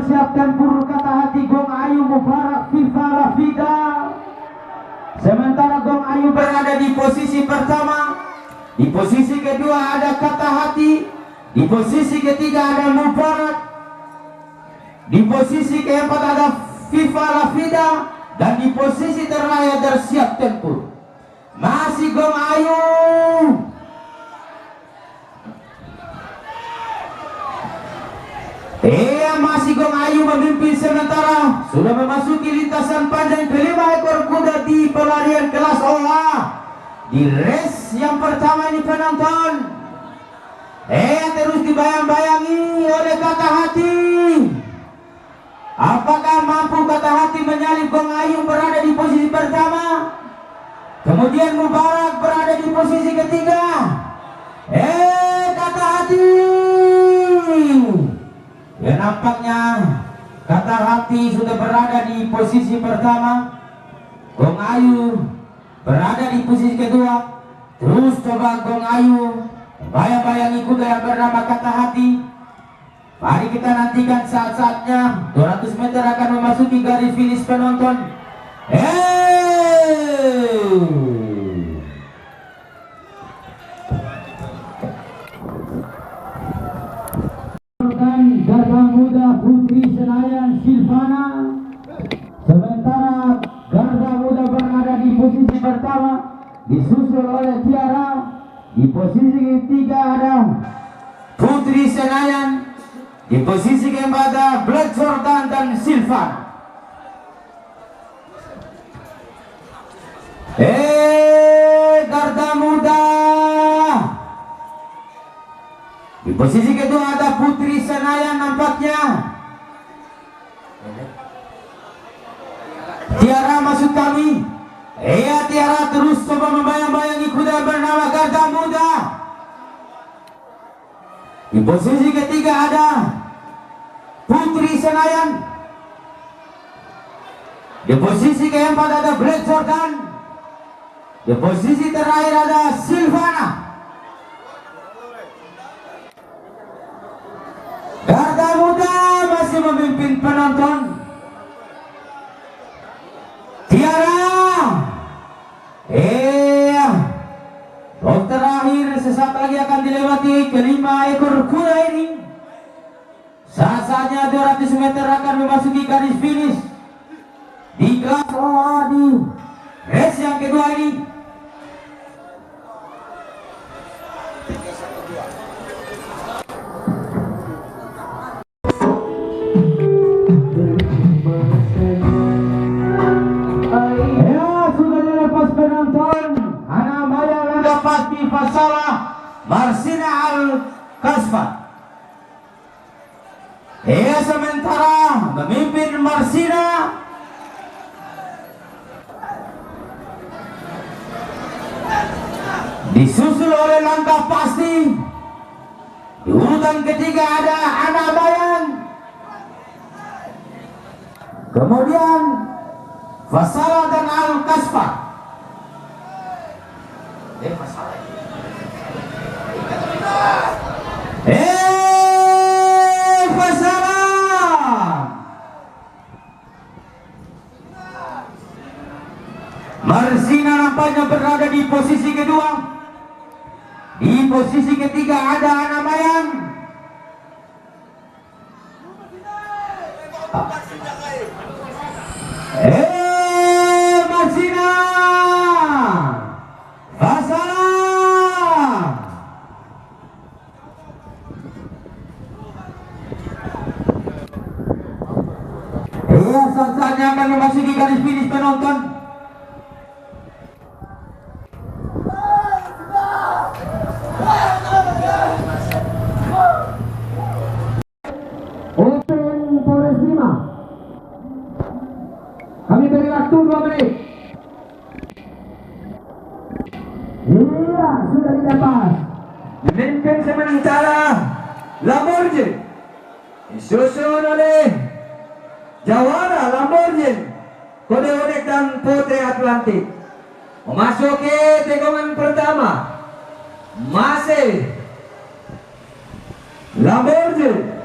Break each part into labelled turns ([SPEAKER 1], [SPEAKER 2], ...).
[SPEAKER 1] bersiap tempur kata hati Gong Ayu Mubarak Viva La Vida. Sementara Gong Ayu berada di posisi pertama. Di posisi kedua ada kata hati. Di posisi ketiga ada Mubarak. Di posisi keempat ada Viva La Vida. Dan di posisi terakhir ada siap tempur. Masih Gong Ayu. Masih Gong Ayu memimpin sementara sudah memasuki lintasan panjang kelima ekor kuda di pelarian kelas OA. Di race yang pertama ini penonton terus dibayang-bayangi oleh kata hati. Apakah mampu kata hati menyalip Gong Ayu berada di posisi pertama? Kemudian Mubarak berada di posisi ketiga. Kata hati. Ya, nampaknya kata hati sudah berada di posisi pertama. Gong Ayu berada di posisi kedua. Terus coba Gong Ayu bayang-bayangi kuda yang bernama kata hati. Mari kita nantikan saat-saatnya 200 meter akan memasuki garis finish penonton. Garda Muda Putri Senayan Silvana. Sementara Garda Muda berada di posisi pertama, disusul oleh Tiara. Di posisi ketiga ada Putri Senayan. Di posisi keempat ada Black Jordan dan Silvana. Garda Muda. Di posisi kedua ada Putri Senayan nampaknya. Tiara masuk kami. Tiara terus coba membayang-bayangi kuda bernama Garda Muda. Di posisi ketiga ada Putri Senayan. Di posisi keempat ada Black Jordan. Di posisi terakhir ada Silvana. Garda Muda masih memimpin penonton. Tiara. Blok terakhir sesaat lagi akan dilewati kelima ekor kuda ini. Saat-saatnya 200 meter akan memasuki garis finish di kelas OA di race yang kedua ini. Pasti Fasalah Marsina Al-Kasfat. Sementara memimpin Marsina. Disusul oleh Langkah Pasti. Di urutan ketiga ada Ana Bayan. Kemudian Fasalah dan Al-Kasfat. Marsina nampaknya berada di posisi kedua. Di posisi ketiga ada Ana Bayan. Marsina. Fasalah. Saat-saatnya akan memasuki garis finish penonton. Open Polres 5. Kami beri waktu 2 menit. Iya, sudah didapat. Memimpin sementara Lamborghini. Disusul oleh Jawara Lamborghini, Kode Odek dan Putri Atlantik. Memasuki tikungan pertama masih Lamborghini.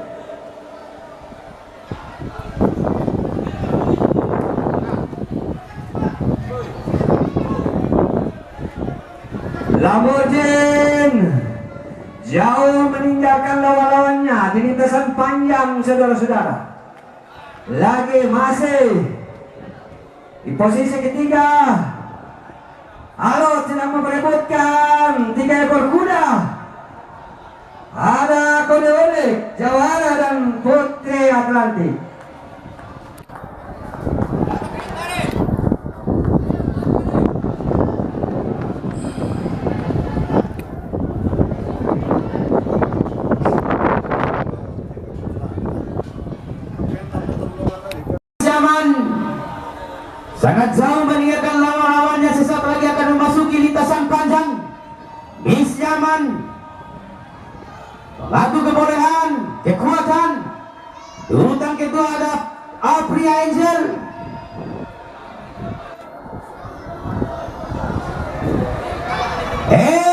[SPEAKER 2] Lamborghini jauh meninggalkan lawan-lawannya di lintasan panjang, saudara-saudara. Lagi masih di posisi ketiga. Alot sedang memperebutkan 3 ekor kuda. Ada Kode Olik, Jawara dan Putri Atlantik.
[SPEAKER 1] Sangat jauh meninggalkan lawan-lawannya, sesaat lagi akan memasuki lintasan panjang. Miss Yaman, pengadu kebolehan, kekuatan. Urutan kedua ada Apria Angel.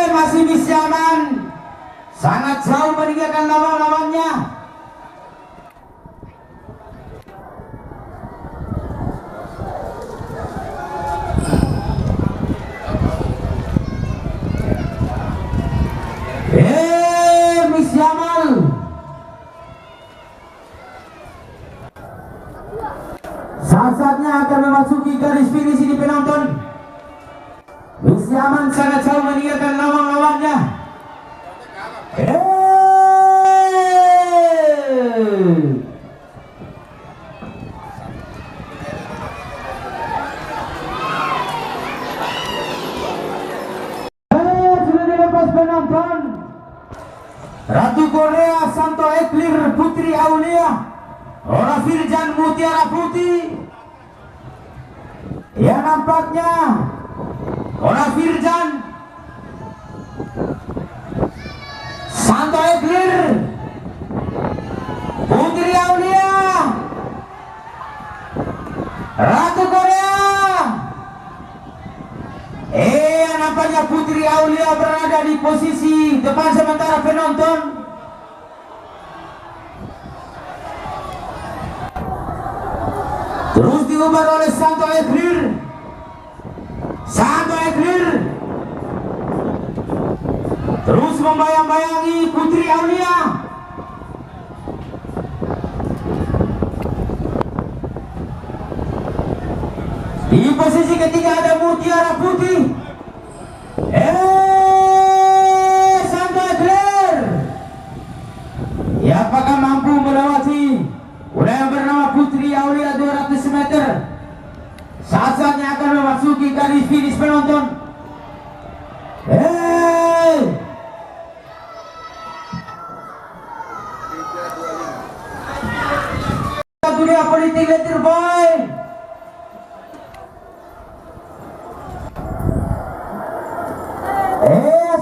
[SPEAKER 1] Masih Miss Yaman, sangat jauh meninggalkan lawan-lawannya. Miss Yamal, saat-saatnya akan memasuki garis finish ini penonton. Miss Yaman sangat jauh meninggalkan lawan-lawannya. Sudah dilepas penonton. Ratu Korea Santo Eklir Putri Aulia, Ora Firjan Mutiara Putih. Ya, nampaknya Ora Firjan Santo Eklir Putri Aulia, Ratu Korea. Nampaknya Putri Aulia berada di posisi depan sementara penonton. Terus diubar oleh Santo Eklir. Santo Eklir terus membayang-bayangi Putri Aulia. Di posisi ketiga ada Mutiara Putih. Santo Eklir, ya, apakah mampu melewati wilayah yang bernama Putri Aulia 200 meter? Saat-saatnya akan memasuki garis finish penonton. Dunia politik letter boy.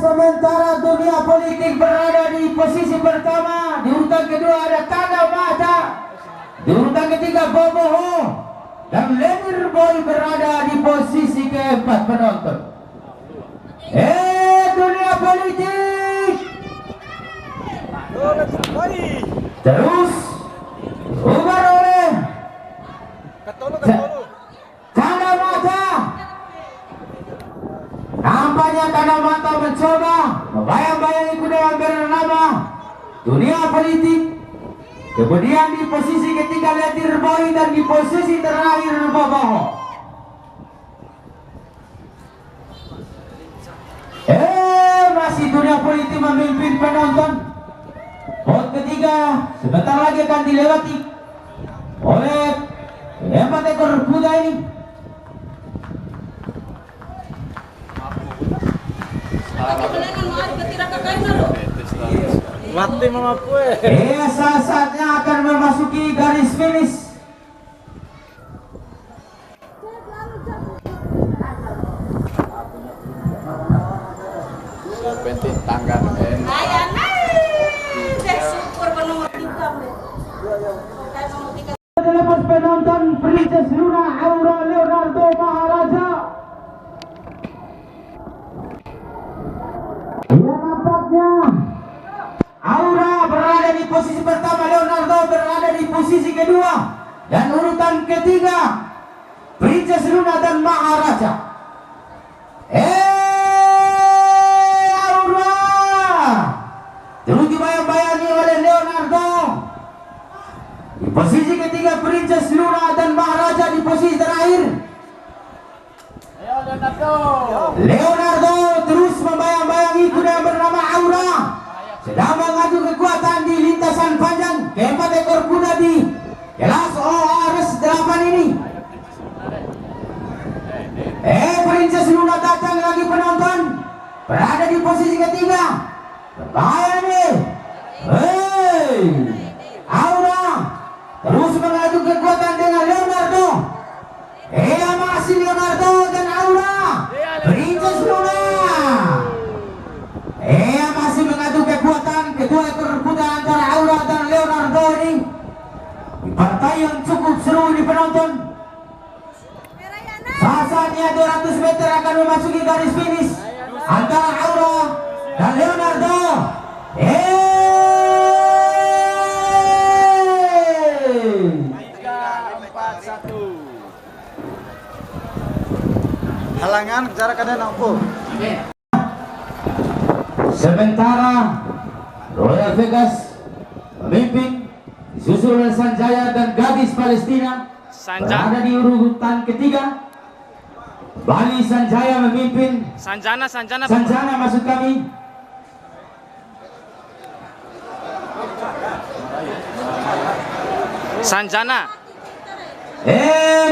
[SPEAKER 1] Sementara dunia politik berada di posisi pertama, di urutan kedua ada Tanda Mata, di urutan ketiga Boboho, dan Letter Boy berada di posisi keempat penonton. Dunia politik terus diubar oleh Tanda Mata. Nampaknya Tanda Mata mencoba membayang-bayangi kuda yang bernama dunia politik. Kemudian di posisi ketiga Letter Boy dan di posisi terakhir Boboho. Masih dunia politik memimpin penonton. Pot ketiga sebentar lagi akan dilewati oleh 4 ekor kuda ini.
[SPEAKER 3] Mati mama kue.
[SPEAKER 1] Saat-saatnya akan memasuki garis finish.
[SPEAKER 3] Penting tangga
[SPEAKER 1] Terlepas penonton Princess Luna Aura Leonardo Maharaja. Ya, nampaknya Aura berada di posisi pertama, Leonardo berada di posisi kedua, dan urutan ketiga Princess Luna dan Maharaja. posisi ketiga Princess Luna dan Maharaja di posisi terakhir. Leonardo terus membayang-bayangi kuda yang bernama Aura, sedang mengadu kekuatan di lintasan panjang keempat ekor kuda di kelas ORS 8 ini. Princess Luna datang lagi, penonton berada di posisi ketiga. Berbahaya nih. Aura terus mengadu kekuatan dengan Leonardo. Masih Leonardo dan Aura. Princess Luna masih mengadu kekuatan kedua ekor kuda antara Aura dan Leonardo ini. Di partai yang cukup seru ini, penonton. Saatnya 200 meter akan memasuki garis finish antara Aura dan Leonardo.
[SPEAKER 3] Halangan jarak ada nampu.
[SPEAKER 1] Sementara Royal Vegas memimpin, disusul oleh Sanjaya dan Gadis Palestina berada di urutan ketiga. Bali Sanjaya memimpin.
[SPEAKER 4] Sanjana
[SPEAKER 1] maksud kami.
[SPEAKER 4] Sanjana.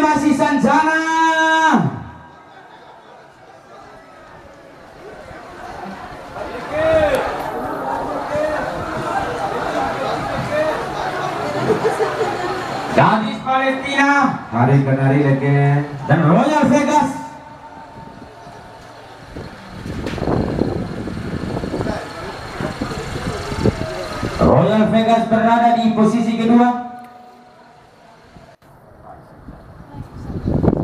[SPEAKER 1] Masih Sanjana. Gadis Palestina, hari kenari lagi, dan Royal Vegas. Royal Vegas berada di posisi kedua.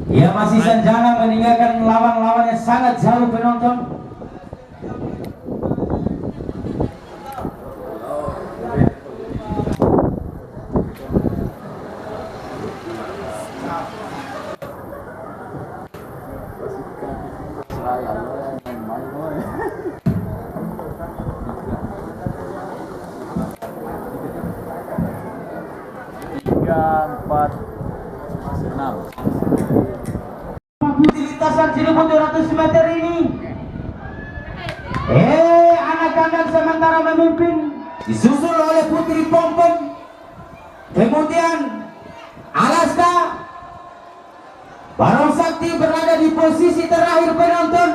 [SPEAKER 1] Ia masih Sanjana meninggalkan lawan-lawannya sangat jauh, penonton. Di lintasan Cirebon 200 meter ini, anak kandang sementara memimpin, disusul oleh Putri Pompom, kemudian Alaska. Barong Sakti berada di posisi terakhir, penonton.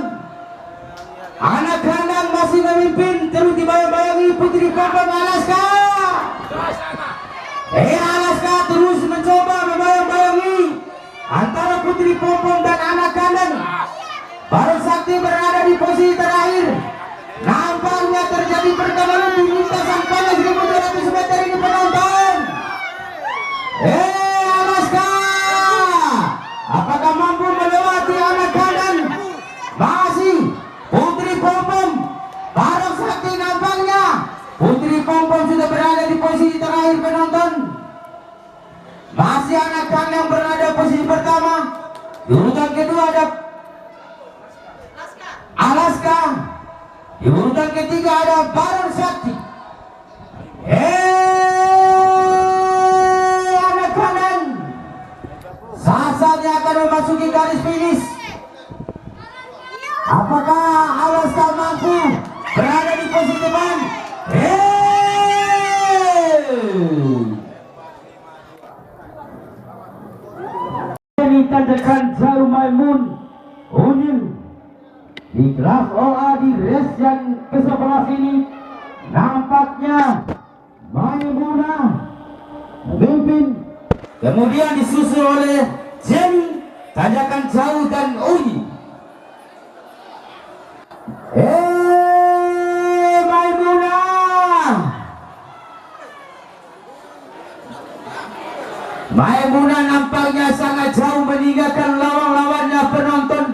[SPEAKER 1] Anak kandang masih memimpin, terus dibayang-bayangi Putri Pompom, Alaska. Alaska terus mencoba membayang-bayangi antara Putri Pompom dan anak kandang. Barong Sakti berada di posisi terakhir. Nampaknya terjadi perkembangan di lintasan panjang 1200 meter ini, penonton. Alaska, apakah mampu melewati anak kandang? Masih Putri Pompom. Barong Sakti nampaknya Putri Pompom sudah berada di posisi terakhir, penonton. Masih anak kandang berada posisi pertama. Di urutan kedua ada Alaska. Di urutan ketiga ada Barong Sakti. Anak kandang saatnya akan memasuki garis finish. Apakah Alaska mampu berada di posisi depan? Tanjakan jauh Maimun Unil di kelas OA di race yang ke-11 ini. Nampaknya Maimunah memimpin, kemudian disusul oleh Jenny, tanjakan jauh dan Uni. Maimunah nampaknya sangat jauh meninggalkan lawan-lawannya, penonton.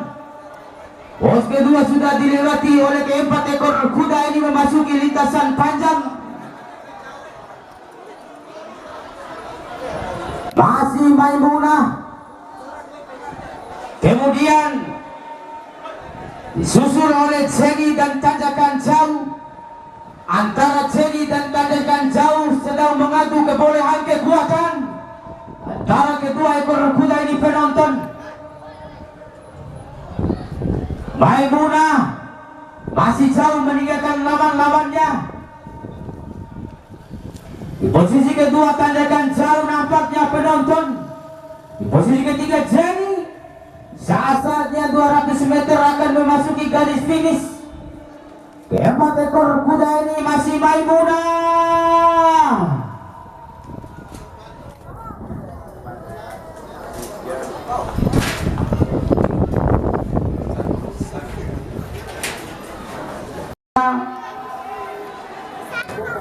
[SPEAKER 1] Pos kedua sudah dilewati oleh keempat ekor kuda ini memasuki lintasan panjang. Masih Maimunah, kemudian disusul oleh Jenny dan tanjakan jauh. Antara Jenny dan tanjakan jauh sedang mengadu kebolehan kekuatan. Maimunah masih jauh meninggalkan lawan-lawannya. Di posisi kedua tandakan jauh nampaknya penonton. Di posisi ketiga Jenny. Saat-saatnya 200 meter akan memasuki garis finish. Keempat ekor kuda ini masih Maimunah.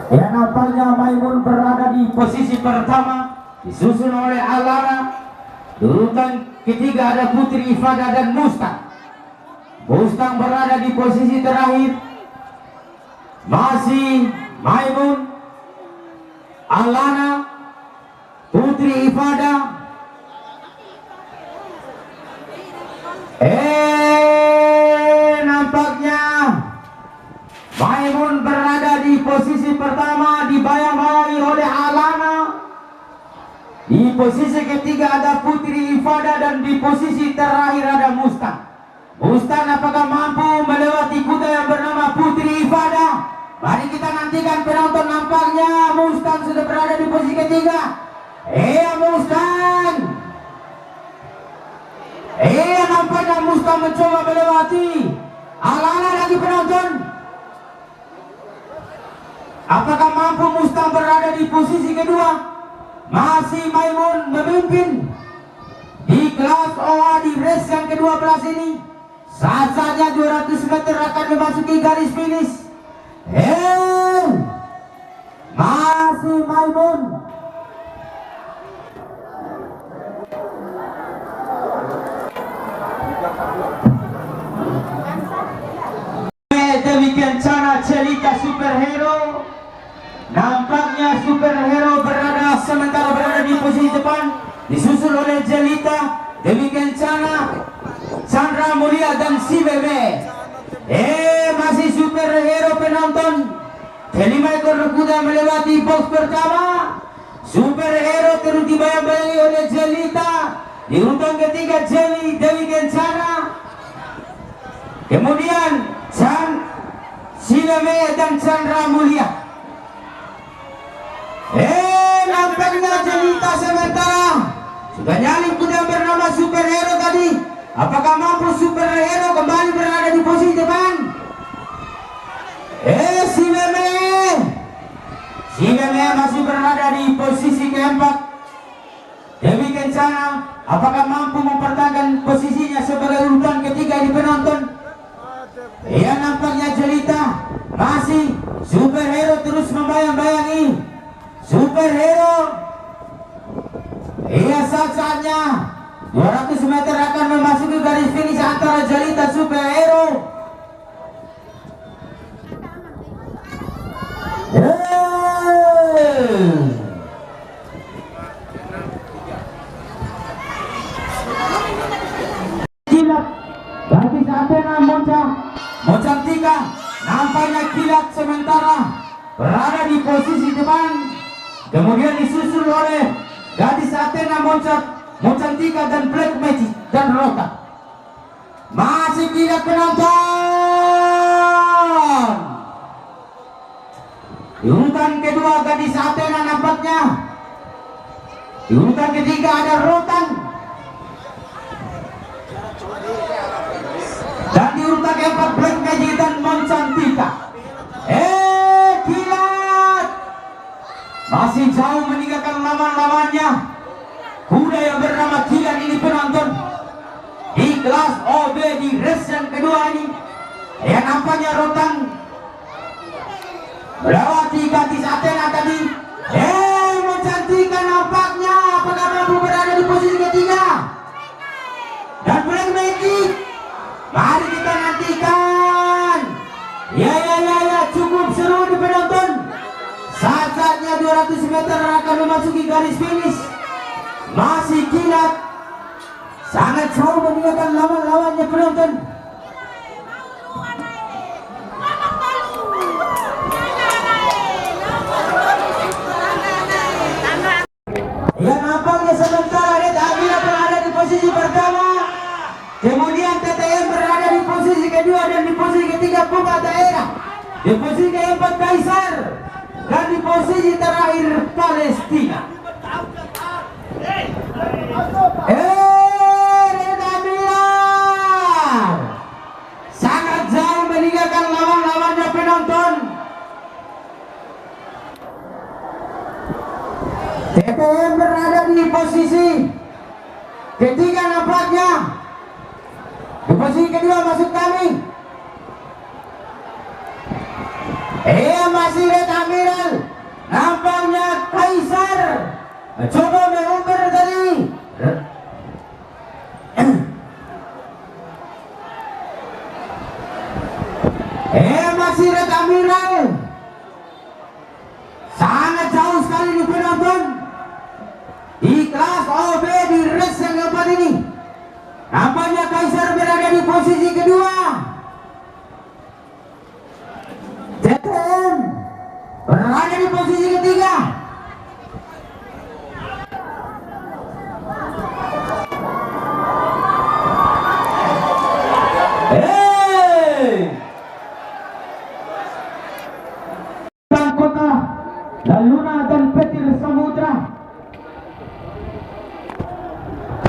[SPEAKER 1] Ya, nampaknya Maimun berada di posisi pertama, disusul oleh Alana. Urutan ketiga ada Putri Ifada dan Mustang. Mustang berada di posisi terakhir. Masih Maimun, Alana, Putri Ifada. Nampaknya Maimun berada di posisi pertama, dibayang-bayangi oleh Alana. Di posisi ketiga ada Putri Ifada dan di posisi terakhir ada Mustang. Mustang apakah mampu melewati kuda yang bernama Putri Ifada? Mari kita nantikan penonton. Nampaknya Mustang sudah berada di posisi ketiga. Mustang. Nampaknya Mustang mencoba melewati. Alana lagi penonton. Apakah mampu Mustang berada di posisi kedua? Masih Maimun memimpin di kelas OA di race yang ke-12 ini. Saat-saatnya 200 meter akan memasuki garis finish. Masih Maimun. Demikian cara cerita superhero. Nampaknya superhero sementara berada di posisi depan, disusul oleh Jelita. Demikian cara Chandra Mulia dan si Bebe. Masih superhero penonton. Kelima ekor kuda melewati box pertama. Superhero terus dibayang-bayangi oleh Jelita. Di urutan ketiga Jelly, demikian cara. Kemudian si Bebe dan Chandra Mulia. Nampaknya Jelita sementara sudah nyalip kuda bernama superhero tadi. Apakah mampu superhero kembali berada di posisi depan? Si Meme masih berada di posisi keempat. Demikian cara, apakah mampu mempertahankan posisinya sebagai urutan ketiga di penonton? Nampaknya Jelita masih superhero terus membayang-bayangi. Superhero. Saat-saatnya 200 meter akan memasuki garis finish antara Jelita superhero. Kilat bagi Athena Mocantika. Nampaknya Kilat sementara berada di posisi depan. Kemudian disusul oleh gadis Athena Mocantika dan Black Magic dan Rota. Masih tidak penonton. Di urutan kedua gadis Athena nampaknya. Di urutan ketiga ada Rotan. Dan di urutan keempat Black Magic dan Mocantika. Kilat masih jauh meninggalkan lawan-lawannya. Kuda yang bernama Kilat ini penonton di kelas OB di race yang kedua ini. Nampaknya Rotan melewati gadis Athena tadi. Mocantika nampaknya apakah mampu berada di posisi ketiga? Dan Black Magic, mari kita nantikan. Cukup seru di penonton. Saat-saatnya 200 meter akan memasuki garis finish. Masih Kilat sangat jauh meninggalkan lawan-lawannya penonton. Nampaknya sementara Red Avila berada di posisi pertama. Kemudian TTM berada di posisi Di posisi keempat Kaisar. Dan di posisi terakhir Palestina. Reda Milan sangat jauh meninggalkan lawan-lawannya penonton. TPM berada di posisi ketiga nampaknya. Di posisi kedua maksud kami. Masih Reda Milan. Nampaknya Kaisar coba menguber tadi. Masih Reda Milan. Sangat jauh sekali di penonton. Di kelas OB di race yang keempat ini. Nampaknya Kaisar berada di posisi kedua. TTM berada di posisi ketiga. Kota La Luna dan Petir Samudra.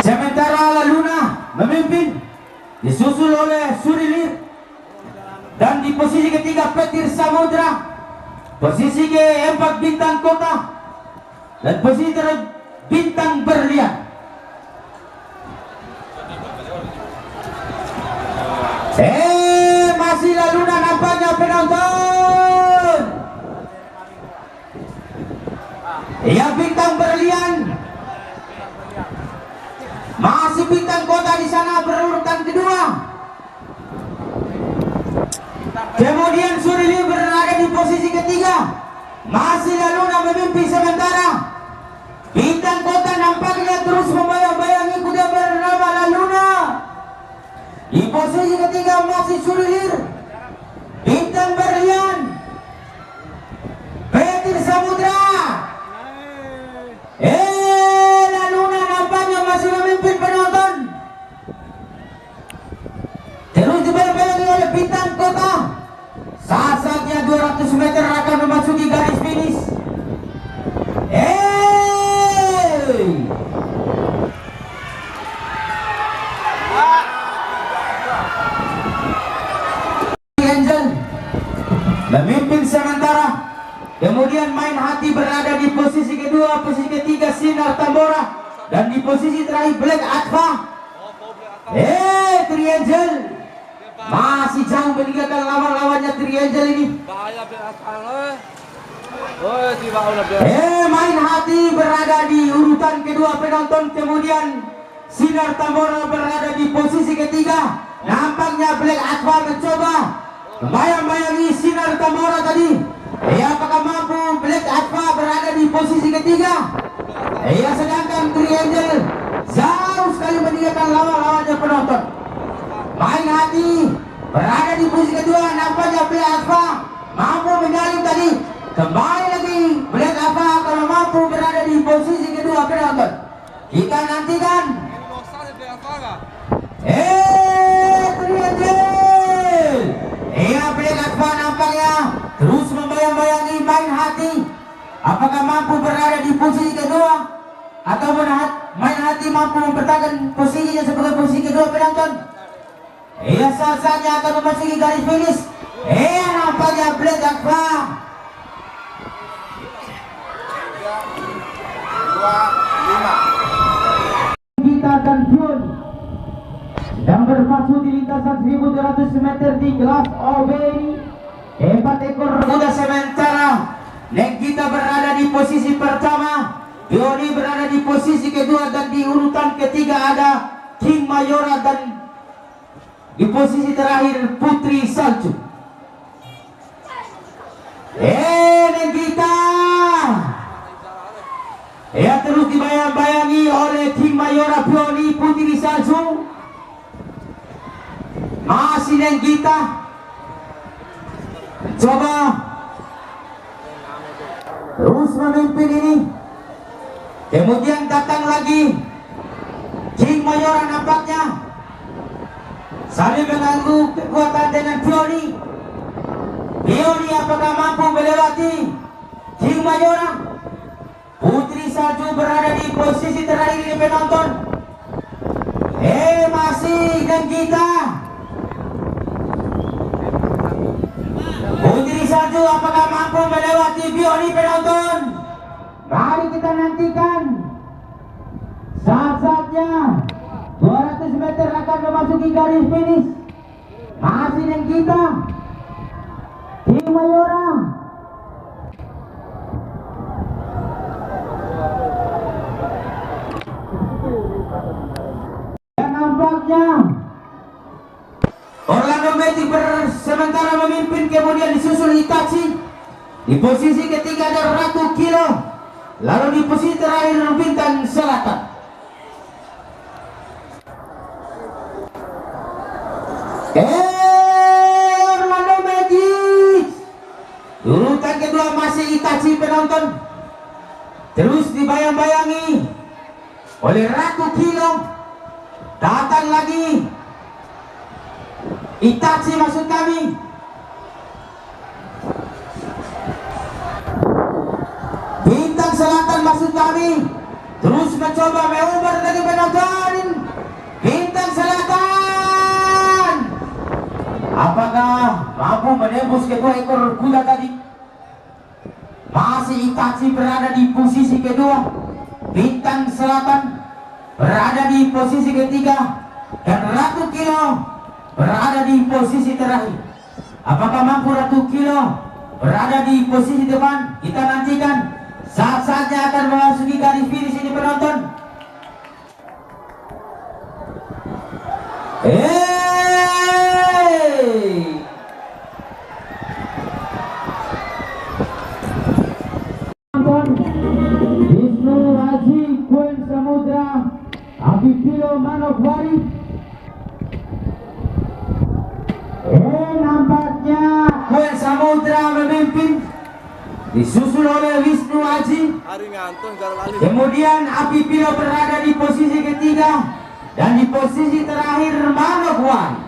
[SPEAKER 1] Sementara La Luna memimpin, disusul oleh Surilir, dan di posisi ketiga Petir Samudra. Posisi keempat Bintang Kota, dan posisi terakhir Bintang Berlian. Masih La Luna nampaknya penonton. Bintang Berlian. Masih Bintang Kota di sana berurutan kedua. Kemudian Surili berada di posisi ketiga. Masih La Luna memimpin sementara. Bintang Kota nampaknya terus membayang-bayangi kuda bernama La Luna. Di posisi ketiga masih Surilir, Bintang Berlian, Petir Samudra. La Luna nampaknya masih memimpin penonton. Terus dibayang-bayangi oleh Bintang Kota. Saat-saatnya 200 meter akan memasuki garis finish. Angel memimpin sementara. Kemudian Main Hati berada di posisi kedua, posisi ketiga Sinar Tambora, dan di posisi terakhir Black Adva. Triangel masih jauh meninggalkan lawan-lawannya Triangel ini. Main Hati berada di urutan kedua penonton, kemudian Sinar Tambora berada di posisi ketiga. Nampaknya Black Adva mencoba membayang-bayangi Sinar Tambora tadi. Apakah mampu Black Adva berada di posisi ketiga? Sedangkan Triangel jauh sekali meninggalkan lawan-lawannya penonton. Main Hati berada di posisi kedua. Nampaknya Black Adva mampu menyalip tadi. Kembali lagi Black Adva kalau mampu berada di posisi kedua penonton. Kita nantikan. Triangel. Black Adva nampaknya terus membayang-bayangi Main Hati. Apakah mampu berada di posisi kedua, atau Main Hati mampu mempertahankan posisinya sebagai posisi kedua penonton? Saat-saatnya akan memasuki garis finish. Nampaknya Black Adva.
[SPEAKER 3] 2, 5.
[SPEAKER 1] Kita dan Jun yang berpacu di lintasan 1200 meter di kelas OB ini. 4 ekor kuda sementara. Negita berada di posisi pertama, Yoni berada di posisi kedua, dan di urutan ketiga ada King Mayora, dan di posisi terakhir Putri Salju. Negita terus dibayang-bayangi oleh King Mayora, Pioni, Putri Salju. Masih Negita coba terus memimpin ini. Kemudian datang lagi King Mayora, nampaknya saling mengganggu kekuatan dengan Pioni. Bioni apakah mampu melewati King Mayora? Putri Salju berada di posisi terakhir di penonton. Masih Nenggita. Putri Salju apakah mampu melewati Bioni penonton? Mari kita nantikan. Saat-saatnya 200 meter akan memasuki garis finish. Masih Nenggita, King Mayora. Dan nampaknya Orlando Magic sementara memimpin, kemudian disusul Itachi. Di posisi ketiga ada Ratu Kilo. Lalu di posisi terakhir Bintang Selatan. Orlando Magic. Urutan kedua masih Itachi penonton. Terus dibayang-bayangi oleh Ratu Kilo. Datang lagi Itachi maksud kami. Bintang Selatan maksud kami. Terus mencoba mengubah dari penonton. Bintang Selatan. Apakah mampu menembus kedua ekor kuda tadi? Masih Itachi berada di posisi kedua. Bintang Selatan berada di posisi ketiga. Dan Ratu Kilo berada di posisi terakhir. Apakah mampu Ratu Kilo berada di posisi depan? Kita nantikan. Saat-saatnya akan memasuki garis finish ini penonton. Wisnu Haji Kuen Samudra Abikilo Manokwari. Nampaknya Kuen Samudra memimpin, disusul oleh Wisnu Haji. Kemudian Api Pilo berada di posisi ketiga. Dan di posisi terakhir Manokwari.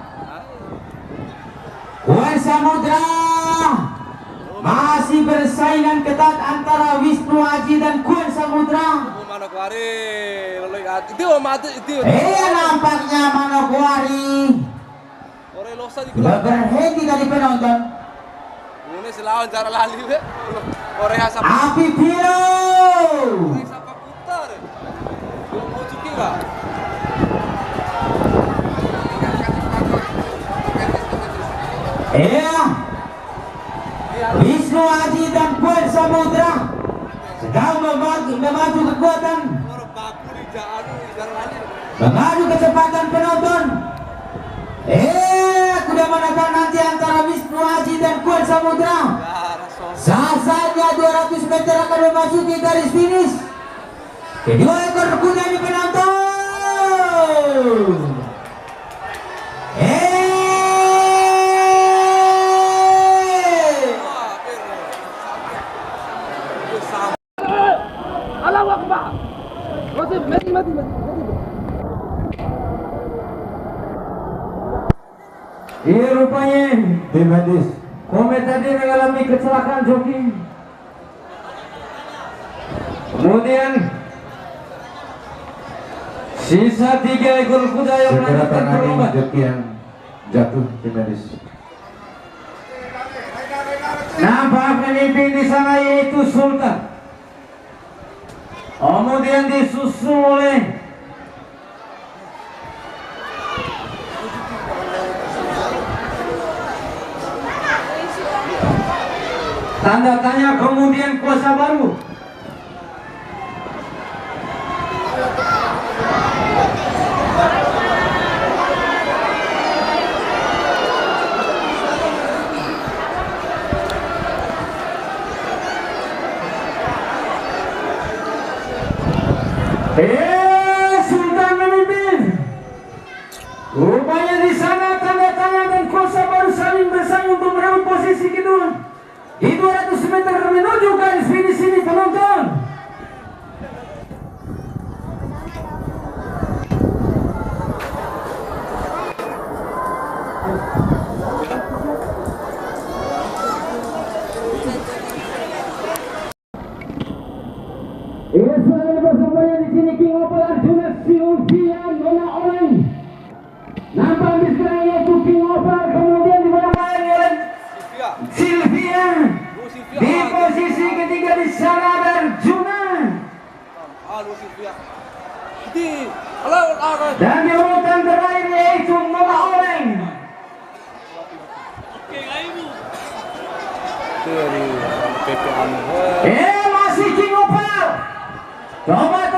[SPEAKER 1] Kuen Samudra masih bersaingan ketat antara Wisnu Haji dan Kuen Samudra. Nampaknya Manokwari berhenti dari penonton. Api Pilo. Wisnu Haji dan Kuen Samudra sedang memadu kekuatan, mengadu kecepatan penonton. Kuda manakah nanti antara Wisnu Haji dan Kuen Samudra? Saat-saatnya 200 meter akan memasuki garis finish. Kedua ekor kuda ini penonton. Rupanya tim medis Komet tadi mengalami kecelakaan joki. Kemudian sisa 3 ekor kuda yang melanjutkan perlombaan. Joki yang jatuh tim medis. Nampak pemimpin di sana yaitu Sultan. Kemudian disusul oleh tanda tanya, kemudian kuasa baru. Sultan memimpin. Rupanya di sana tanda tangan dan kuasa baru saling bersaing untuk merebut posisi kedua. Di 200 meter menuju garis finish ini penonton. Dan di urutan terakhir yaitu Mama Oleng. Masih King Opal. Coba